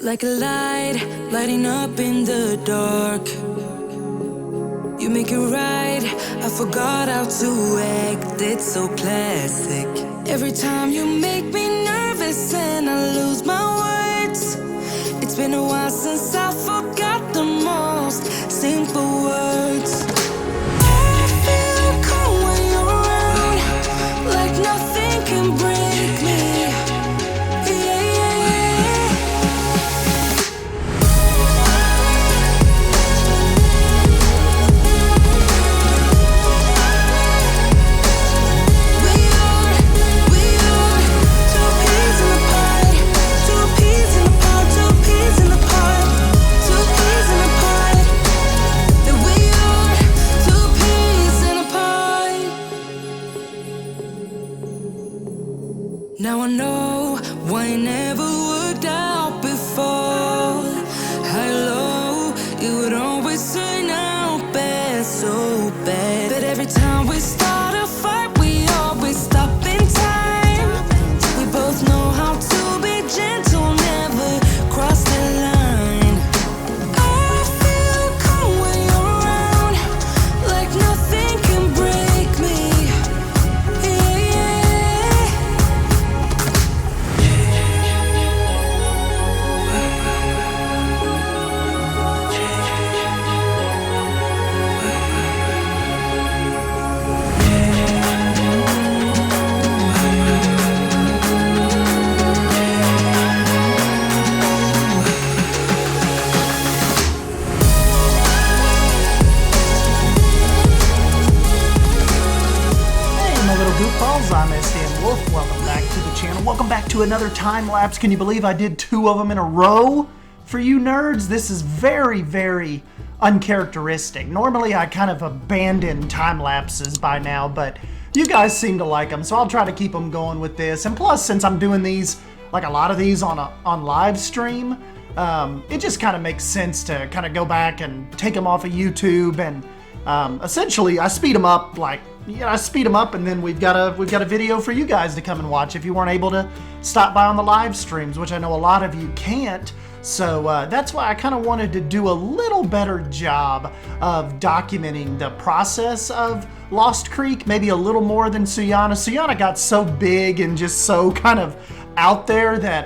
Like a light, lighting up in the dark. You make it right, I forgot how to act. It's so classic. Every time you make me nervous and I lose my words. It's been a while since I forgot the most simple words. I feel calm when you're around, like nothing can break me. Now I know why it never worked out before. High low, it would always turn out bad, so bad. But every time we start a fight, we always stop in time. We both know how to be gentle, never cross the line. I feel calm when you're around, like nothing can break me. I'm Sdanwolf. Welcome back to the channel. Welcome back to another time lapse. Can you believe I did 2 of them in a row for you nerds? This is very, very uncharacteristic. Normally I kind of abandon time lapses by now, but you guys seem to like them, so I'll try to keep them going with this. And plus, since I'm doing these, like a lot of these on live stream, it just kind of makes sense to kind of go back and take them off of YouTube and essentially I speed them up I speed them up, and then we've got a video for you guys to come and watch if you weren't able to stop by on the live streams, which I know a lot of you can't. So that's why I kind of wanted to do a little better job of documenting the process of Lost Creek, maybe a little more than Suyana. Suyana got so big and just so kind of out there that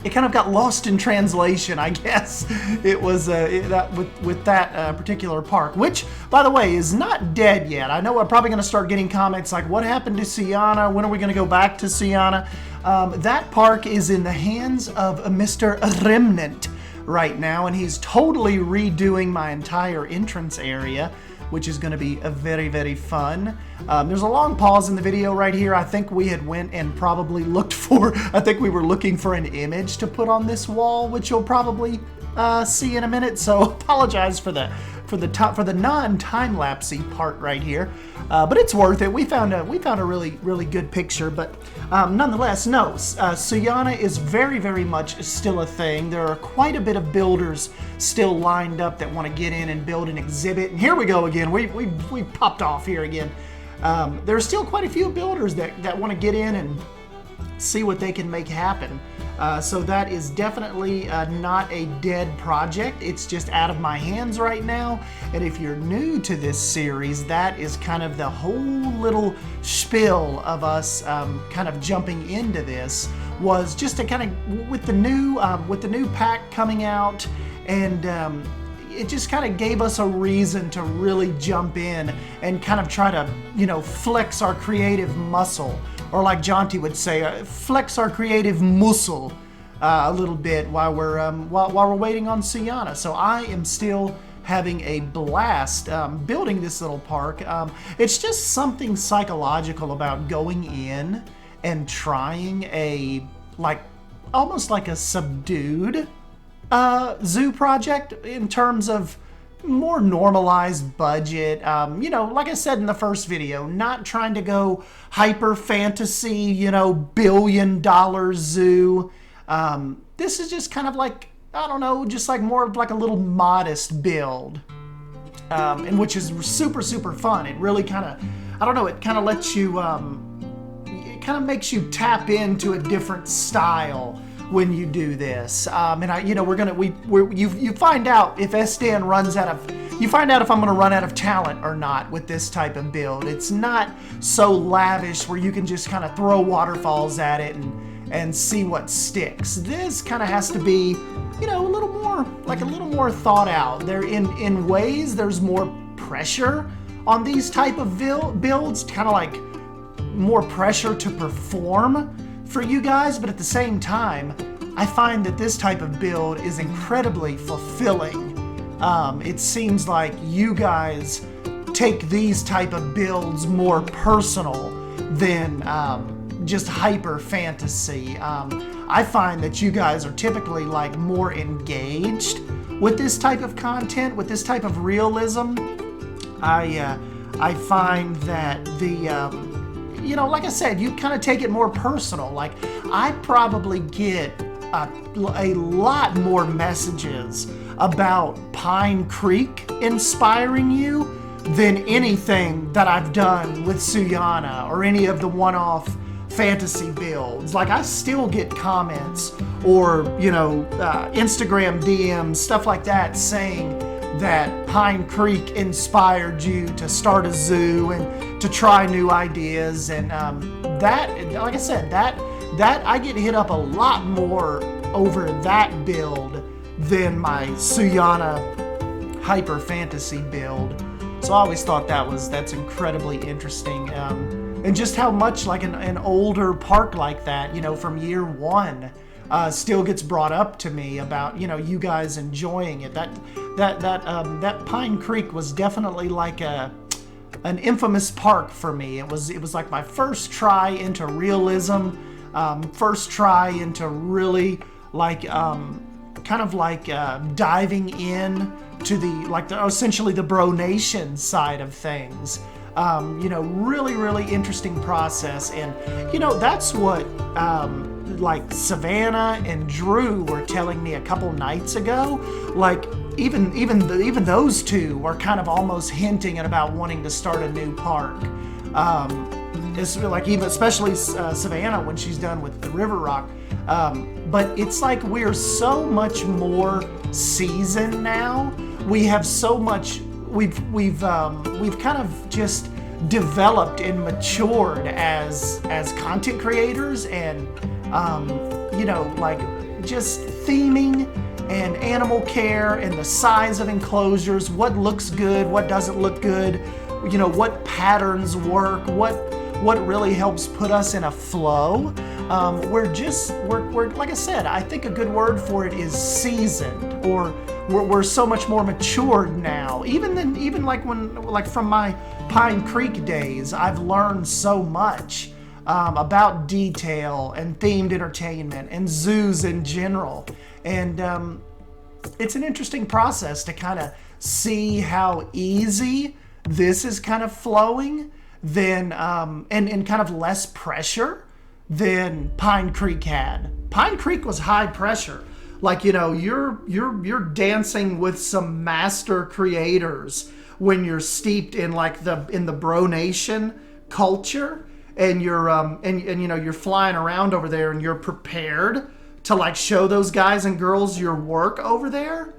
it kind of got lost in translation, I guess. It was with that particular park, which, by the way, is not dead yet. I know I'm probably going to start getting comments like, what happened to Suyana? When are we going to go back to Suyana? That park is in the hands of Mr. Remnant right now, and he's totally redoing my entire entrance area, which is going to be very, very fun. There's a long pause in the video right here. I think we had went and probably looked for, I think we were looking for an image to put on this wall, which you'll probably see in a minute. So apologize for the non-time-lapsey part right here, but it's worth it. We found a really, really good picture, but nonetheless, no, Suyana is very, very much still a thing. There are quite a bit of builders still lined up that want to get in and build an exhibit. And here we go again. We popped off here again. There are still quite a few builders that want to get in and see what they can make happen. So that is definitely not a dead project. It's just out of my hands right now. And if you're new to this series, that is kind of the whole little spiel of us kind of jumping into this, was just to kind of, with the new pack coming out, and it just kind of gave us a reason to really jump in and kind of try to, flex our creative muscle. Or like Jonty would say, flex our creative muscle a little bit while we're waiting on Suyana. So I am still having a blast building this little park. It's just something psychological about going in and trying almost like a subdued zoo project in terms of more normalized budget. Like I said in the first video, not trying to go hyper fantasy, $1 billion zoo. This is just kind of like, I don't know, just like more of like a little modest build, and which is super, super fun. It really kind of, I don't know, it kind of lets you, it kind of makes you tap into a different style when you do this. And you find out if Sdan runs out of, you find out if I'm gonna run out of talent or not with this type of build. It's not so lavish where you can just kind of throw waterfalls at it and see what sticks. This kind of has to be, you know, a little more thought out. There in ways there's more pressure on these type of builds, kind of like more pressure to perform for you guys, but at the same time, I find that this type of build is incredibly fulfilling. It seems like you guys take these type of builds more personal than just hyper fantasy. I find that you guys are typically like more engaged with this type of content, with this type of realism. I find that you know, like I said, you kind of take it more personal. Like, I probably get a lot more messages about Pine Creek inspiring you than anything that I've done with Suyana or any of the one-off fantasy builds. Like, I still get comments or, you know, Instagram DMs, stuff like that, saying that Pine Creek inspired you to start a zoo and to try new ideas, and that, like I said, that I get hit up a lot more over that build than my Suyana hyper fantasy build. So I always thought that's incredibly interesting, and just how much like an older park like that, you know, from year one, still gets brought up to me about, you know, you guys enjoying it. That Pine Creek was definitely like an infamous park for me. It was like my first try into realism, first try into really like kind of like diving in to the essentially the Bro Nation side of things. You know, really interesting process, and you know, that's what like Savannah and Drew were telling me a couple nights ago. Like even those two are kind of almost hinting at about wanting to start a new park. It's like, even especially Savannah when she's done with the River Rock. But it's like we're so much more seasoned now. We have so much. We've kind of just developed and matured as content creators, and you know, like just theming and animal care and the size of enclosures, what looks good, what doesn't look good, you know, what patterns work, what really helps put us in a flow. We're like I said, I think a good word for it is seasoned, or we're so much more matured now. Even like from my Pine Creek days, I've learned so much about detail and themed entertainment and zoos in general. And it's an interesting process to kind of see how easy this is kind of flowing than and kind of less pressure than Pine Creek had. Pine Creek was high pressure. Like, you know, you're dancing with some master creators when you're steeped in like in the Bro Nation culture, and you're and you know, you're flying around over there and you're prepared to like show those guys and girls your work over there.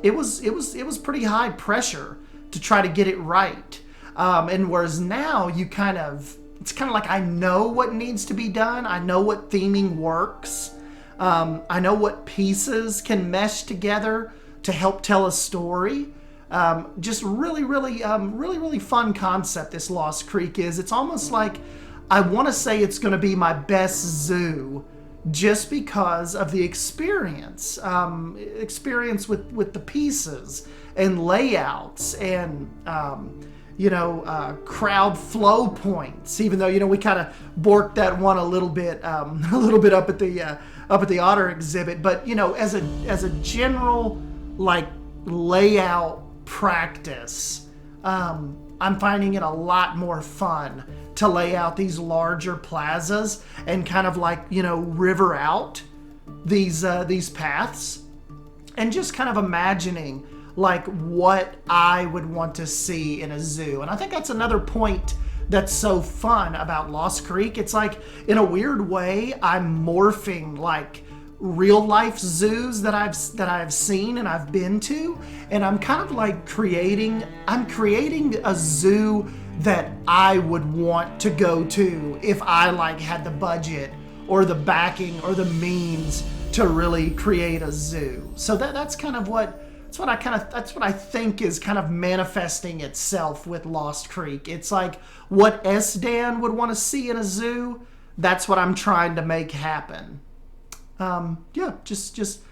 It was pretty high pressure to try to get it right. And whereas now it's kind of like I know what needs to be done. I know what theming works. I know what pieces can mesh together to help tell a story. Just really fun concept this Lost Creek is. It's almost like I want to say it's going to be my best zoo just because of the experience with the pieces and layouts and you know, crowd flow points. Even though, you know, we kind of borked that one a little bit up at the Otter exhibit, but you know, as a general like layout practice, I'm finding it a lot more fun to lay out these larger plazas and kind of like, you know, river out these paths, and just kind of imagining like what I would want to see in a zoo. And I think that's another point that's so fun about Lost Creek. It's like, in a weird way, I'm morphing like real life zoos that I've seen and I've been to, and I'm kind of like creating a zoo that I would want to go to if I like had the budget or the backing or the means to really create a zoo. So that's what I think is kind of manifesting itself with Lost Creek. It's like what Sdan would want to see in a zoo. That's what I'm trying to make happen. Yeah, just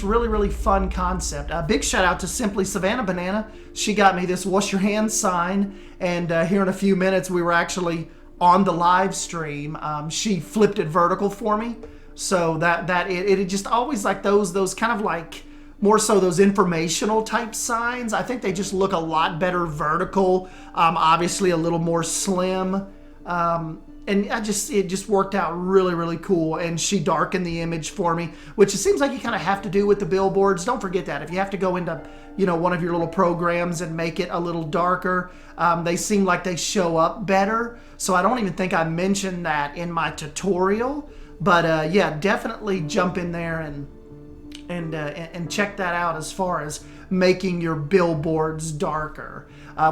really, really fun concept. Big shout out to Simply Savannah Banana. She got me this wash your hands sign, and here in a few minutes we were actually on the live stream. She flipped it vertical for me, so that it just always like those kind of like more so those informational type signs. I think they just look a lot better vertical. Obviously a little more slim. And it just worked out really, really cool. And she darkened the image for me, which it seems like you kind of have to do with the billboards. Don't forget that. If you have to go into, one of your little programs and make it a little darker, they seem like they show up better. So I don't even think I mentioned that in my tutorial. But yeah, definitely jump in there and check that out as far as making your billboards darker.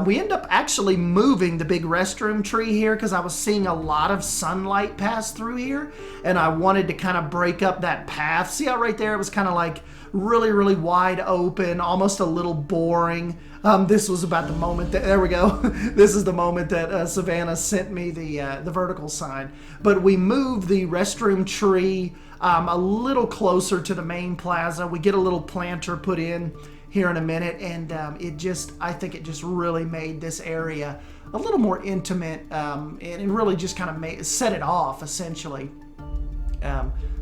We end up actually moving the big restroom tree here because I was seeing a lot of sunlight pass through here, and I wanted to kind of break up that path. See how right there it was kind of like really, really wide open, almost a little boring. This was about the moment that, there we go. This is the moment that Savannah sent me the vertical sign. But we moved the restroom tree a little closer to the main plaza. We get a little planter put in here in a minute, and I think it just really made this area a little more intimate, and really just kind of set it off essentially.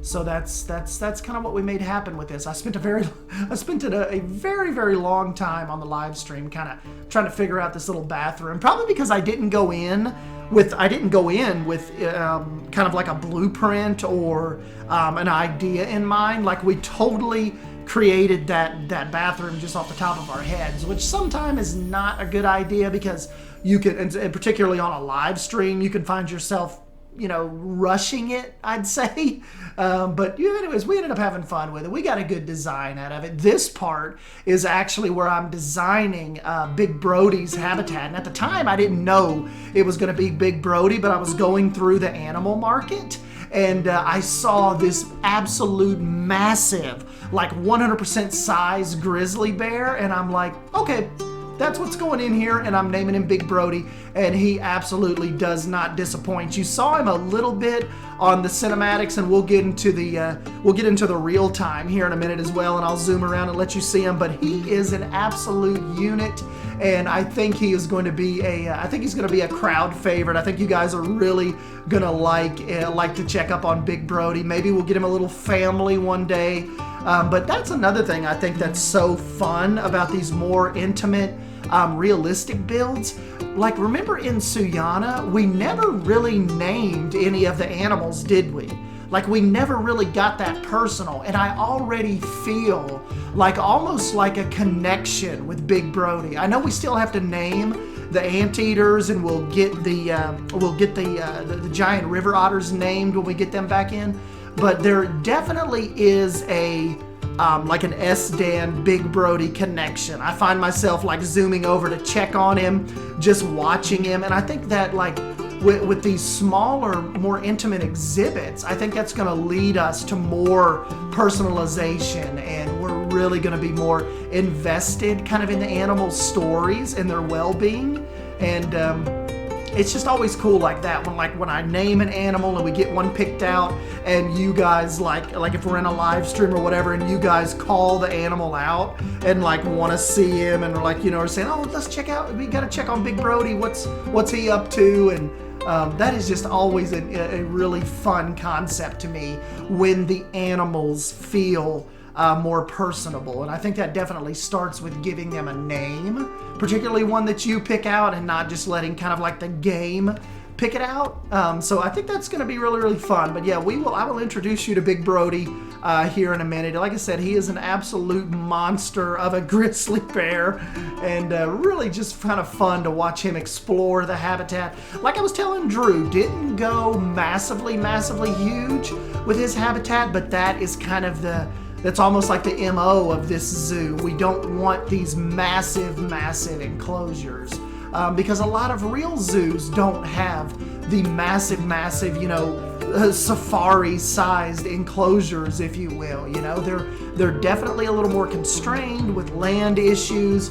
So that's kind of what we made happen with this. I spent a very very long time on the live stream kind of trying to figure out this little bathroom, probably because I didn't go in with kind of like a blueprint or an idea in mind. Like we totally created that bathroom just off the top of our heads, which sometimes is not a good idea because you can, and particularly on a live stream, you can find yourself, rushing it, I'd say. But anyways, we ended up having fun with it. We got a good design out of it. This part is actually where I'm designing Big Brody's habitat. And at the time, I didn't know it was going to be Big Brody, but I was going through the animal market, and I saw this absolute massive, like 100% size grizzly bear, and I'm like, okay, that's what's going in here, and I'm naming him Big Brody, and he absolutely does not disappoint. You saw him a little bit on the cinematics, and we'll get into the real time here in a minute as well, and I'll zoom around and let you see him. But he is an absolute unit, and I think he is going to be a crowd favorite. I think you guys are really gonna like to check up on Big Brody. Maybe we'll get him a little family one day. But that's another thing I think that's so fun about these more intimate, realistic builds. Like, remember in Suyana, we never really named any of the animals, did we? Like, we never really got that personal, and I already feel like almost like a connection with Big Brody. I know we still have to name the anteaters, and we'll get the giant river otters named when we get them back in. But there definitely is like an Sdan Big Brody connection. I find myself like zooming over to check on him, just watching him, and I think that like with these smaller, more intimate exhibits, I think that's going to lead us to more personalization, and we're really going to be more invested kind of in the animal stories and their well-being. And it's just always cool like that when I name an animal and we get one picked out, and you guys like if we're in a live stream or whatever, and you guys call the animal out and like want to see him, and are saying, oh, let's check out, we got to check on Big Brody, what's he up to. And that is just always a really fun concept to me when the animals feel more personable. And I think that definitely starts with giving them a name, particularly one that you pick out, and not just letting kind of like the game pick it out. So I think that's going to be really, really fun. But yeah, I will introduce you to Big Brody here in a minute. Like I said, he is an absolute monster of a grizzly bear, and really just kind of fun to watch him explore the habitat. Like I was telling Drew, didn't go massively huge with his habitat, but that is kind of that's almost like the MO of this zoo. We don't want these massive enclosures because a lot of real zoos don't have the massive, you know, safari-sized enclosures, if you will. You know, they're definitely a little more constrained with land issues,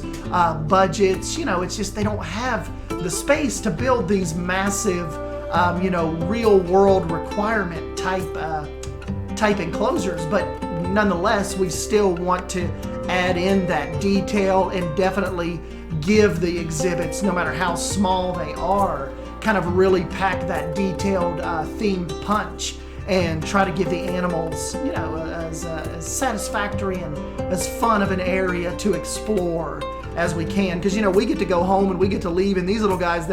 budgets. You know, it's just they don't have the space to build these massive, you know, real-world requirement type enclosures. But nonetheless, we still want to add in that detail and definitely give the exhibits, no matter how small they are, kind of really pack that detailed themed punch and try to give the animals, you know, as satisfactory and as fun of an area to explore as we can. Because, you know, we get to go home and we get to leave, and these little guys,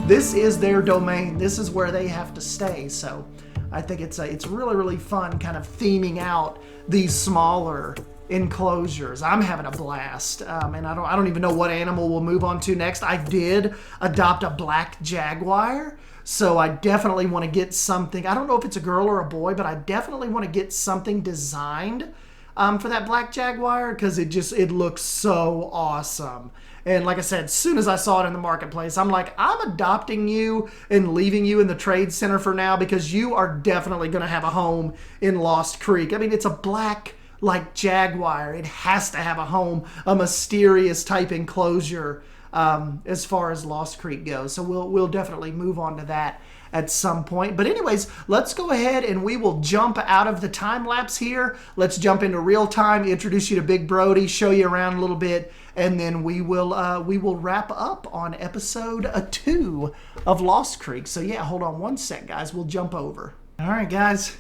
this is their domain. This is where they have to stay. So I think it's really fun kind of theming out these smaller enclosures. I'm having a blast, and I don't even know what animal we'll move on to next. I did adopt a black jaguar, so I definitely want to get something. I don't know if it's a girl or a boy, but I definitely want to get something designed for that black jaguar, because it looks so awesome. And like I said, as soon as I saw it in the marketplace, I'm like, I'm adopting you and leaving you in the trade center for now, because you are definitely going to have a home in Lost Creek. I mean, it's a black like jaguar. It has to have a home, a mysterious type enclosure as far as Lost Creek goes. So we'll definitely move on to that at some point. But anyways, let's go ahead and we will jump out of the time lapse here. Let's jump into real time, introduce you to Big Brody, show you around a little bit, and then we will wrap up on episode 2 of Lost Creek. So yeah, hold on one sec, guys. We'll jump over. All right, guys.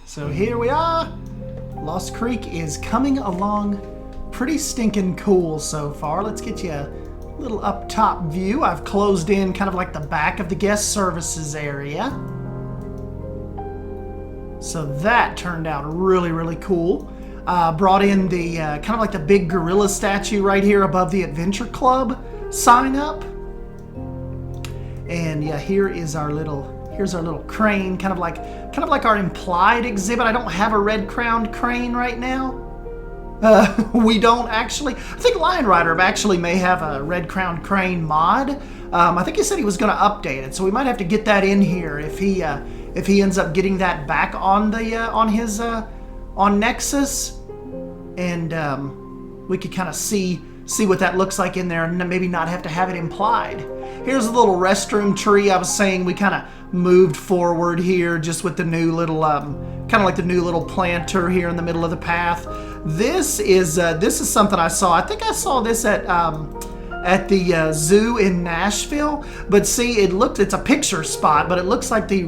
So here we are. Lost Creek is coming along pretty stinking cool so far. Let's get you a little up top view. I've closed in kind of like the back of the guest services area. So that turned out really cool. Brought in the kind of like the big gorilla statue right here above the Adventure Club sign up. And yeah, here's our little crane, kind of like our implied exhibit. I don't have a red-crowned crane right now. We don't actually. I think Lion Rider actually may have a red-crowned crane mod. I think he said he was going to update it, so we might have to get that in here if he ends up getting that back on the on Nexus, and we could kind of see what that looks like in there, and maybe not have to have it implied. Here's a little restroom tree. I was saying we kind of moved forward here just with the new little, kind of like the new little planter here in the middle of the path. This is something I saw. I think I saw this at the zoo in Nashville. But see, it's a picture spot, but it looks like the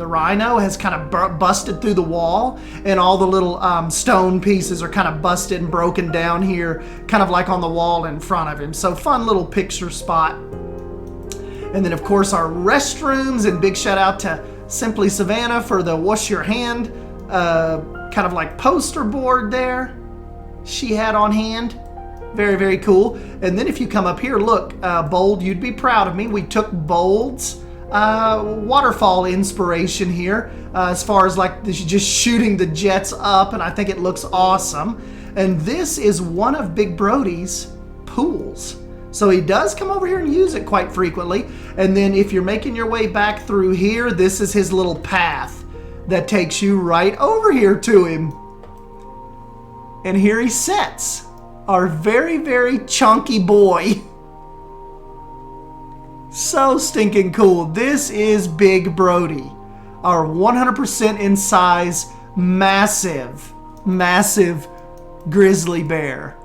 rhino has kind of busted through the wall, and all the little stone pieces are kind of busted and broken down here, kind of like on the wall in front of him. So fun little picture spot. And then of course our restrooms, and big shout out to Simply Savannah for the wash your hand kind of like poster board there she had on hand. Very cool. And then if you come up here, look, Bold, you'd be proud of me. We took Bold's waterfall inspiration here as far as like just shooting the jets up, and I think it looks awesome. And this is one of Big Brody's pools. So he does come over here and use it quite frequently. And then if you're making your way back through here, this is his little path that takes you right over here to him. And here he sits, our very chunky boy. So stinking cool. This is Big Brody, our 100% in size, massive grizzly bear.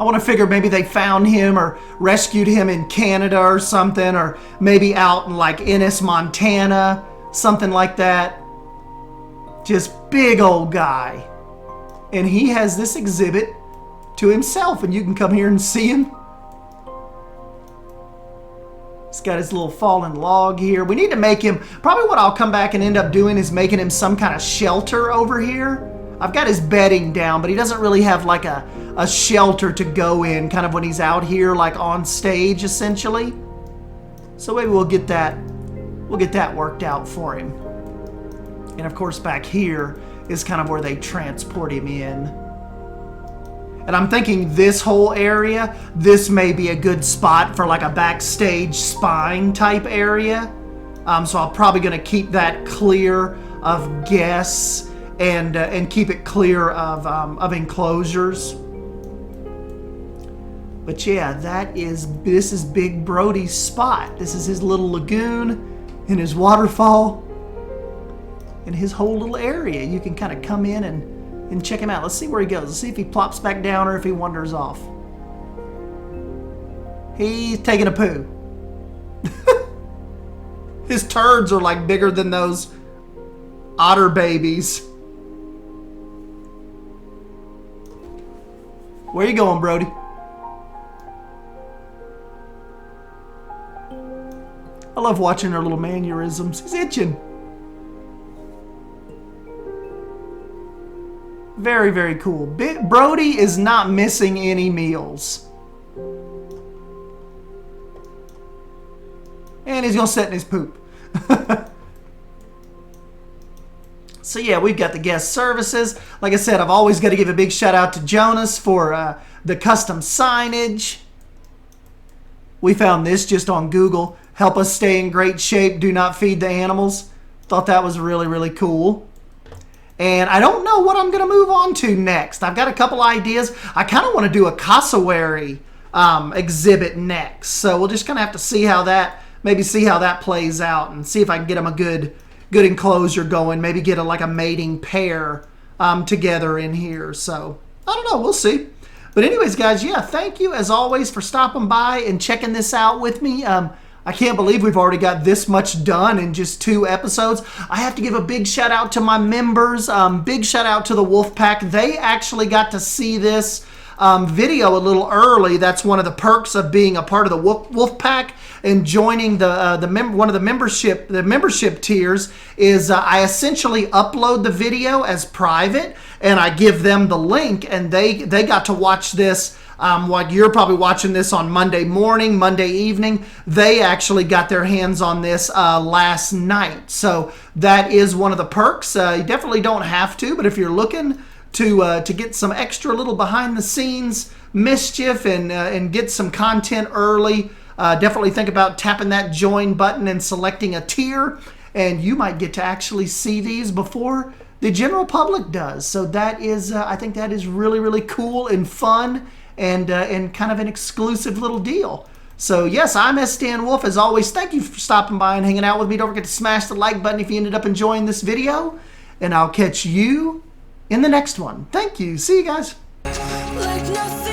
I want to figure maybe they found him or rescued him in Canada or something, or maybe out in like Ennis, Montana, something like that. Just big old guy. And he has this exhibit to himself, and you can come here and see him. He's got his little fallen log here. We need to make him, probably what I'll come back and end up doing is making him some kind of shelter over here. I've got his bedding down, but he doesn't really have like a shelter to go in kind of when he's out here like on stage essentially. So maybe we'll get that worked out for him. And of course back here is kind of where they transport him in. And I'm thinking this whole area, this may be a good spot for like a backstage spine type area. So I'm probably gonna keep that clear of guests and keep it clear of enclosures. But yeah, this is Big Brody's spot. This is his little lagoon and his waterfall and his whole little area. You can kind of come in and check him out. Let's see where he goes. Let's see if he plops back down or if he wanders off. He's taking a poo. His turds are like bigger than those otter babies. Where you going, Brody? I love watching their little mannerisms. He's itching. Very, very cool. Brody is not missing any meals. And he's going to sit in his poop. So yeah, we've got the guest services. Like I said, I've always got to give a big shout out to Jonas for the custom signage. We found this just on Google. Help us stay in great shape. Do not feed the animals. Thought that was really, really cool. And I don't know what I'm going to move on to next. I've got a couple ideas. I kind of want to do a cassowary exhibit next. So we'll just kind of have to see how that, maybe see how that plays out and see if I can get them a good enclosure going. Maybe get like a mating pair together in here. So I don't know. We'll see. But anyways, guys, yeah, thank you as always for stopping by and checking this out with me. I can't believe we've already got this much done in just 2 episodes. I have to give a big shout out to my members. Big shout out to the Wolfpack. They actually got to see this video a little early. That's one of the perks of being a part of the Wolfpack and joining one of the membership tiers is I essentially upload the video as private and I give them the link and they got to watch this. Like you're probably watching this on Monday morning, Monday evening. They actually got their hands on this last night. So that is one of the perks. You definitely don't have to, but if you're looking to get some extra little behind the scenes mischief and get some content early, definitely think about tapping that join button and selecting a tier, and you might get to actually see these before the general public does. So that is, I think that is really, really cool and fun. And kind of an exclusive little deal. So yes, I'm Sdanwolf. As always, thank you for stopping by and hanging out with me. Don't forget to smash the like button if you ended up enjoying this video. And I'll catch you in the next one. Thank you. See you guys. Like nothing.